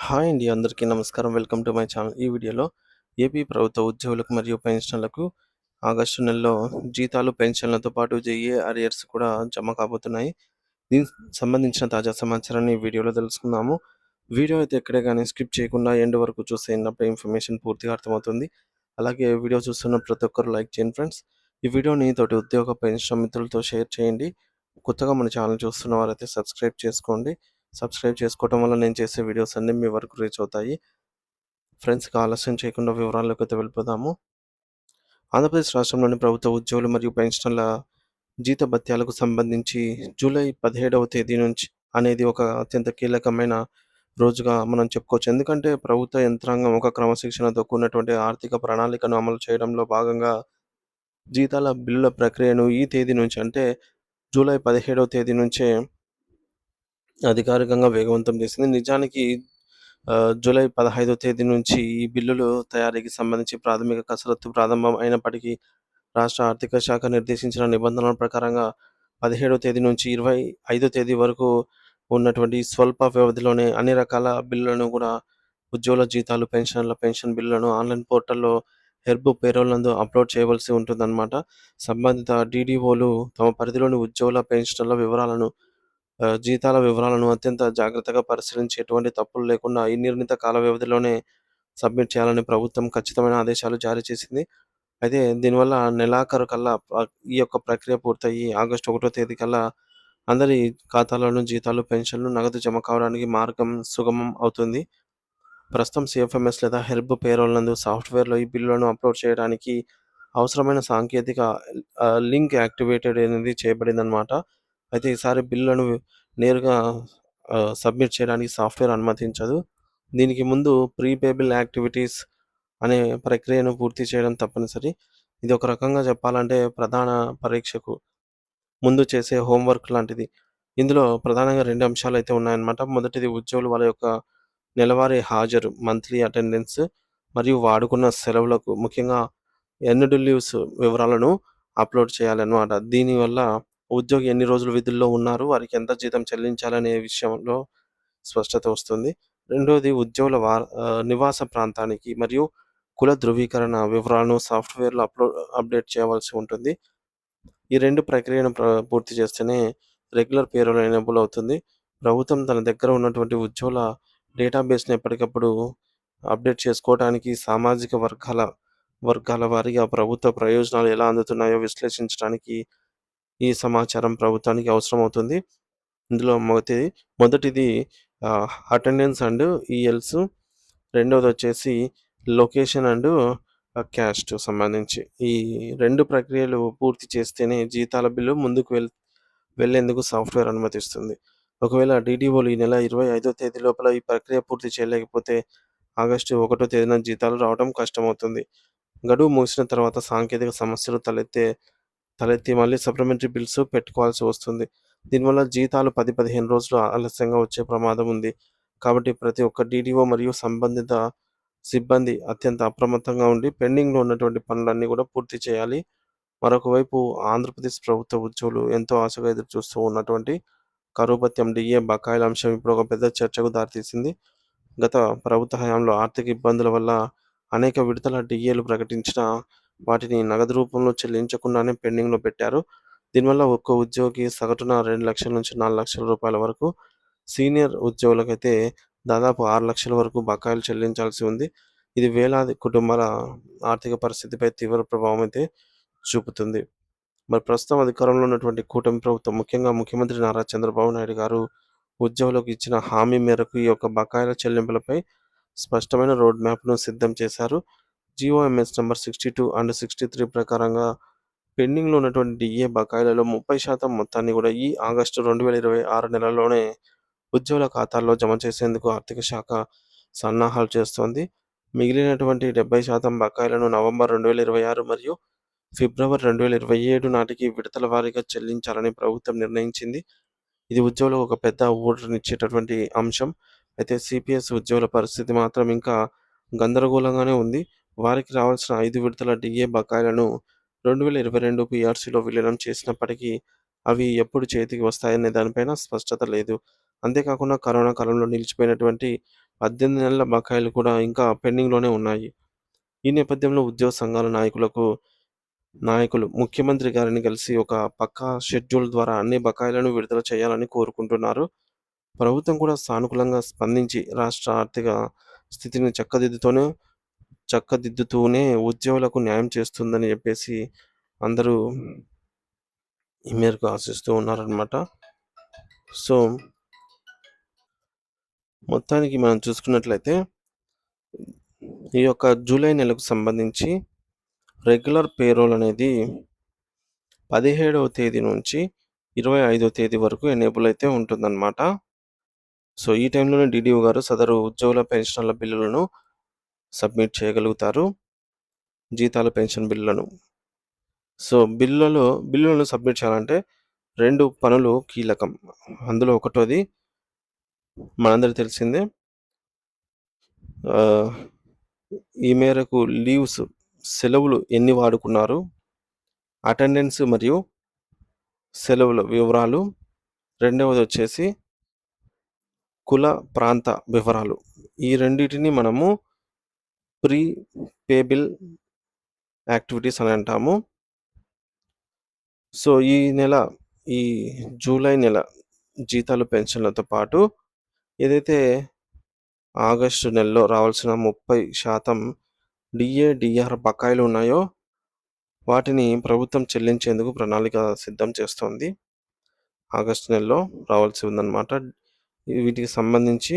Hi అండి. అందరికీ నమస్కారం. Welcome to my channel. ఈ వీడియోలో ఏపీ ప్రభుత్వ ఉద్యోగులకు మరియు పెన్షనర్లకు ఆగస్టు నెలలో జీతాలు, పెన్షన్లతో పాటు జేఏ అరియర్స్ కూడా జమ కాబోతున్నాయి. దీనికి సంబంధించిన తాజా సమాచారాన్ని ఈ వీడియోలో తెలుసుకుందాము. వీడియో అయితే ఎక్కడే గానీ స్కిప్ చేయకుండా ఎండ్ వరకు చూస్తే అప్పుడే ఇన్ఫర్మేషన్ పూర్తిగా అర్థమవుతుంది. అలాగే వీడియో చూస్తున్న ప్రతి ఒక్కరు లైక్ చేయండి ఫ్రెండ్స్. ఈ వీడియోని తోటి ఉద్యోగ పెన్షన్ మిత్రులతో షేర్ చేయండి. కొత్తగా మన ఛానల్ చూస్తున్న వారైతే సబ్స్క్రైబ్ చేసుకోండి. సబ్స్క్రైబ్ చేసుకోవటం వల్ల నేను చేసే వీడియోస్ అన్నీ మీ వరకు రీచ్ అవుతాయి. ఫ్రెండ్స్, ఇక ఆలస్యం చేయకుండా వివరాల్లోకైతే వెళ్ళిపోదాము. ఆంధ్రప్రదేశ్ రాష్ట్రంలోని ప్రభుత్వ ఉద్యోగులు మరియు పెన్షనర్ల జీతభత్యాలకు సంబంధించి జూలై 17వ తేదీ నుంచి అనేది ఒక అత్యంత కీలకమైన రోజుగా మనం చెప్పుకోవచ్చు. ఎందుకంటే ప్రభుత్వ యంత్రాంగం ఒక క్రమశిక్షణతో కూడినటువంటి ఆర్థిక ప్రణాళికను అమలు చేయడంలో భాగంగా జీతాల బిల్లుల ప్రక్రియను ఈ తేదీ నుంచి అంటే జూలై 17వ తేదీ నుంచే అధికారికంగా వేగవంతం చేసింది. నిజానికి జూలై 15వ తేదీ నుంచి ఈ బిల్లులు తయారీకి సంబంధించి ప్రాథమిక కసరత్తు ప్రారంభం అయినప్పటికీ రాష్ట్ర ఆర్థిక శాఖ నిర్దేశించిన నిబంధనల ప్రకారంగా 17వ తేదీ నుంచి 25వ తేదీ వరకు ఉన్నటువంటి స్వల్ప వ్యవధిలోనే అన్ని రకాల బిల్లులను కూడా ఉద్యోగుల జీతాలు, పెన్షనర్ల పెన్షన్ బిల్లులను ఆన్‌లైన్ పోర్టల్‌లో హెర్బ్ పేరోల్ నందు అప్‌లోడ్ చేయవలసి ఉంటుందన్నమాట. సంబంధిత డీడీఓలు తమ పరిధిలోని ఉద్యోగుల, పెన్షనర్ల వివరాలను జీతాల వివరాలను అత్యంత జాగ్రత్తగా పరిశీలించి ఎటువంటి తప్పులు లేకుండా ఈ నిర్ణీత కాల వ్యవధిలోనే సబ్మిట్ చేయాలని ప్రభుత్వం ఖచ్చితమైన ఆదేశాలు జారీ చేసింది. అయితే దీనివల్ల నెలాఖరు కల్లా ఈ యొక్క ప్రక్రియ పూర్తయ్యి ఆగస్టు 1వ తేదీ కల్లా అందరి ఖాతాలోనూ జీతాలు, పెన్షన్లు నగదు జమ కావడానికి మార్గం సుగమం అవుతుంది. ప్రస్తుతం సీఎఫ్ఎంఎస్ లేదా హెర్బ్ పేరోల్ నందు సాఫ్ట్‌వేర్‌లో ఈ బిల్లులను అప్‌లోడ్ చేయడానికి అవసరమైన సాంకేతిక లింక్ యాక్టివేటెడ్ అనేది చేయబడిందనమాట. అయితే ఈసారి బిల్లులను నేరుగా సబ్మిట్ చేయడానికి సాఫ్ట్‌వేర్ అనుమతించదు. దీనికి ముందు ప్రీపేబుల్ యాక్టివిటీస్ అనే ప్రక్రియను పూర్తి చేయడం తప్పనిసరి. ఇది ఒక రకంగా చెప్పాలంటే ప్రధాన పరీక్షకు ముందు చేసే హోంవర్క్ లాంటిది. ఇందులో ప్రధానంగా 2 అంశాలైతే ఉన్నాయన్నమాట. మొదటిది ఉద్యోగులు వాళ్ళ యొక్క నెలవారీ హాజరు, మంత్లీ అటెండెన్స్ మరియు వాడుకున్న సెలవులకు ముఖ్యంగా ఎర్న్‌డ్ లీవ్స్ వివరాలను అప్‌లోడ్ చేయాలన్నమాట. దీనివల్ల ఉద్యోగి ఎన్ని రోజులు విధుల్లో ఉన్నారు, వారికి ఎంత జీతం చెల్లించాలనే విషయంలో స్పష్టత వస్తుంది. రెండోది ఉద్యోగుల నివాస ప్రాంతానికి మరియు కుల ధృవీకరణ వివరాలను సాఫ్ట్‌వేర్‌లో అప్డేట్ చేయవలసి ఉంటుంది. ఈ 2 ప్రక్రియను పూర్తి చేస్తేనే రెగ్యులర్ పేరోల్ ఎనేబుల్ అవుతుంది. ప్రభుత్వం తన దగ్గర ఉన్నటువంటి ఉద్యోగుల డేటాబేస్‌ని ఎప్పటికప్పుడు అప్డేట్ చేసుకోవడానికి సామాజిక వర్గాల వారీగా ప్రభుత్వ ప్రయోజనాలు ఎలా అందుతున్నాయో విశ్లేషించడానికి ఈ సమాచారం ప్రభుత్వానికి అవసరమవుతుంది. ఇందులో మొదటిది అటెండెన్స్ అండ్ ఈఎల్స్, రెండోదొచ్చేసి లొకేషన్ అండ్ క్యాస్ట్ సంబంధించి. ఈ 2 ప్రక్రియలు పూర్తి చేస్తేనే జీతాల బిల్లు ముందుకు వెళ్ళేందుకు సాఫ్ట్‌వేర్ అనుమతిస్తుంది. ఒకవేళ డీడీఓలు ఈ నెల 25వ తేదీ లోపల ఈ ప్రక్రియ పూర్తి చేయలేకపోతే ఆగస్టు 1వ తేదీన జీతాలు రావడం కష్టమవుతుంది. గడువు ముగిసిన తర్వాత సాంకేతిక సమస్యలు తలెత్తి మళ్ళీ సప్లిమెంటరీ బిల్స్ పెట్టుకోవాల్సి వస్తుంది. దీనివల్ల జీతాలు 10, 15 రోజులు ఆలస్యంగా వచ్చే ప్రమాదం ఉంది. కాబట్టి ప్రతి ఒక్క డీడీఓ మరియు సంబంధిత సిబ్బంది అత్యంత అప్రమత్తంగా ఉండి పెండింగ్‌లో ఉన్నటువంటి పనులన్నీ కూడా పూర్తి చేయాలి. మరొక వైపు ఆంధ్రప్రదేశ్ ప్రభుత్వ ఉద్యోగులు ఎంతో ఆశగా ఎదురుచూస్తూ ఉన్నటువంటి కరువు భత్యం, డీఏ బకాయిల అంశం ఇప్పుడు ఒక పెద్ద చర్చకు దారితీసింది. గత ప్రభుత్వ హయాంలో ఆర్థిక ఇబ్బందుల వల్ల అనేక విడతల డీఏలు ప్రకటించినా వాటిని నగదు రూపంలో చెల్లించకుండానే పెండింగ్‌లో పెట్టారు. దీనివల్ల ఒక్కో ఉద్యోగి సగటున 2,00,000 నుంచి 4,00,000 రూపాయల వరకు, సీనియర్ ఉద్యోగులకైతే దాదాపు 6,00,000 వరకు బకాయిలు చెల్లించాల్సి ఉంది. ఇది వేలాది కుటుంబాల ఆర్థిక పరిస్థితిపై తీవ్ర ప్రభావం అయితే చూపుతుంది. మరి ప్రస్తుతం అధికారంలో ఉన్నటువంటి కూటమి ప్రభుత్వం, ముఖ్యంగా ముఖ్యమంత్రి నారా చంద్రబాబు నాయుడు గారు ఉద్యోగులకు ఇచ్చిన హామీ మేరకు ఈ యొక్క బకాయిల చెల్లింపులపై స్పష్టమైన రోడ్ మ్యాప్‌ను సిద్ధం చేశారు. జీఓఎంఎస్ నంబర్ 62 అండ్ 63 ప్రకారంగా పెండింగ్‌లో ఉన్నటువంటి డీఏ బకాయిలలో 30% మొత్తాన్ని కూడా ఈ ఆగస్టు 2026 నెలలోనే ఉద్యోగుల ఖాతాల్లో జమ చేసేందుకు ఆర్థిక శాఖ సన్నాహాలు చేస్తోంది. మిగిలినటువంటి 70% బకాయిలను నవంబర్ 2026 మరియు ఫిబ్రవరి 2027 నాటికి విడతల వారీగా చెల్లించాలని ప్రభుత్వం నిర్ణయించింది. ఇది ఉద్యోగులకు ఒక పెద్ద ఊరటనిచ్చేటటువంటి అంశం. అయితే సిపిఎస్ ఉద్యోగుల పరిస్థితి మాత్రం ఇంకా గందరగోళంగానే ఉంది. వారికి రావాల్సిన 5 విడతల డీఏ బకాయిలను 2022 పీఆర్సీలో విలీనం చేసినప్పటికీ అవి ఎప్పుడు చేతికి వస్తాయనే దానిపైన స్పష్టత లేదు. అంతేకాకుండా కరోనా కాలంలో నిలిచిపోయినటువంటి 18 నెలల బకాయిలు కూడా ఇంకా పెండింగ్‌లోనే ఉన్నాయి. ఈ నేపథ్యంలో ఉద్యోగ సంఘాల నాయకులు ముఖ్యమంత్రి గారిని కలిసి ఒక పక్కా షెడ్యూల్ ద్వారా అన్ని బకాయిలను విడుదల చేయాలని కోరుకుంటున్నారు. ప్రభుత్వం కూడా సానుకూలంగా స్పందించి రాష్ట్ర ఆర్థిక స్థితిని చక్కదిద్దుతూనే ఉద్యోగులకు న్యాయం చేస్తుందని చెప్పేసి అందరూ ఈ మేరకు ఆశిస్తూ ఉన్నారనమాట. సో, మొత్తానికి మనం చూసుకున్నట్లయితే ఈ యొక్క జూలై నెలకు సంబంధించి రెగ్యులర్ పేరోల్ అనేది 17వ తేదీ నుంచి 25వ తేదీ వరకు ఎనేబుల్ అయితే ఉంటుందన్నమాట. సో, ఈ టైంలోనే డీడీఓ గారు సదరు ఉద్యోగుల పెన్షన్ల బిల్లులను సబ్మిట్ చేయగలుగుతారు. జీతాల పెన్షన్ బిల్లులను. సో, బిల్లులను సబ్మిట్ చేయాలంటే 2 పనులు కీలకం. అందులో ఒకటోది మనందరికీ తెలిసిందే. ఈ మేరకు సెలవులు ఎన్ని వాడుకున్నారు, అటెండెన్స్ మరియు సెలవుల వివరాలు. రెండవదొచ్చేసి కుల, ప్రాంత వివరాలు. ఈ రెండిటిని మనము ప్రీ పేబుల్ యాక్టివిటీస్ అని అంటాము. సో, ఈ జూలై నెల జీతాలు, పెన్షన్లతో పాటు ఏదైతే ఆగస్టు నెలలో రావాల్సిన 30% డీఏ, డీఆర్ బకాయిలు ఉన్నాయో వాటిని ప్రభుత్వం చెల్లించేందుకు ప్రణాళిక సిద్ధం చేస్తోంది. ఆగస్టు నెలలో రావాల్సి ఉందన్నమాట. వీటికి సంబంధించి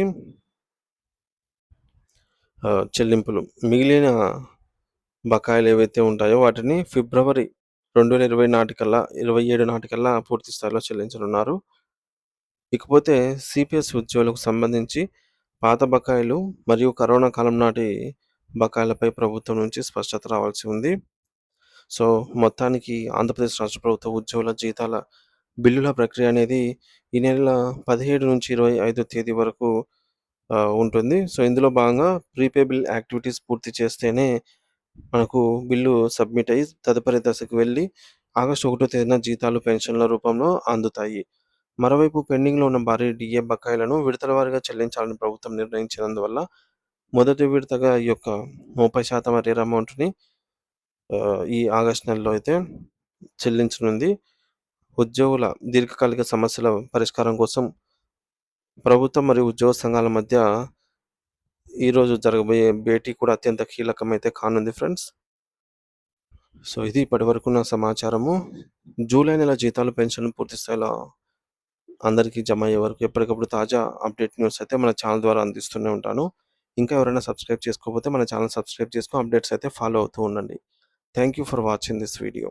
చెల్లింపులు మిగిలిన బకాయిలు ఏవైతే ఉంటాయో వాటిని ఫిబ్రవరి 2027 నాటికల్లా పూర్తి స్థాయిలో చెల్లించనున్నారు. ఇకపోతే సిపిఎస్ ఉద్యోగులకు సంబంధించి పాత బకాయిలు మరియు కరోనా కాలం నాటి బకాయిలపై ప్రభుత్వం నుంచి స్పష్టత రావాల్సి ఉంది. సో, మొత్తానికి ఆంధ్రప్రదేశ్ రాష్ట్ర ప్రభుత్వ ఉద్యోగుల జీతాల బిల్లుల ప్రక్రియ అనేది ఈ నెల 17 నుంచి 25 తేదీ వరకు ఉంటుంది. సో, ఇందులో భాగంగా ప్రీపేబుల్ యాక్టివిటీస్ పూర్తి చేస్తేనే మనకు బిల్లు సబ్మిట్ అయ్యి తదుపరి దశకు వెళ్ళి ఆగస్టు 1 తేదీన జీతాలు, పెన్షన్ల రూపంలో అందుతాయి. మరోవైపు పెండింగ్‌లో ఉన్న భారీ డీఏ బకాయిలను విడతల వారీగా చెల్లించాలని ప్రభుత్వం నిర్ణయించినందువల్ల మొదటి విడతగా ఈ యొక్క 30% అరియర్ అమౌంట్‌ని ఈ ఆగస్టు నెలలో అయితే చెల్లించనుంది. ఉద్యోగుల దీర్ఘకాలిక సమస్యల పరిష్కారం కోసం ప్రభుత్వం మరియు ఉద్యోగ సంఘాల మధ్య ఈరోజు జరగబోయే భేటీ కూడా అత్యంత కీలకమైతే కానుంది ఫ్రెండ్స్. సో, ఇది ఇప్పటివరకున్న సమాచారము. జూలై నెల జీతాలు, పెన్షన్లు పూర్తి స్థాయిలో అందరికీ జమ అయ్యే వరకు ఎప్పటికప్పుడు తాజా అప్డేట్ న్యూస్ అయితే మన ఛానల్ ద్వారా అందిస్తూనే ఉంటాను. ఇంకా ఎవరైనా సబ్స్క్రైబ్ చేసుకోకపోతే మన ఛానల్ సబ్స్క్రైబ్ చేసుకొని అప్డేట్స్ అయితే ఫాలో అవుతూ ఉండండి. Thank you for watching this video.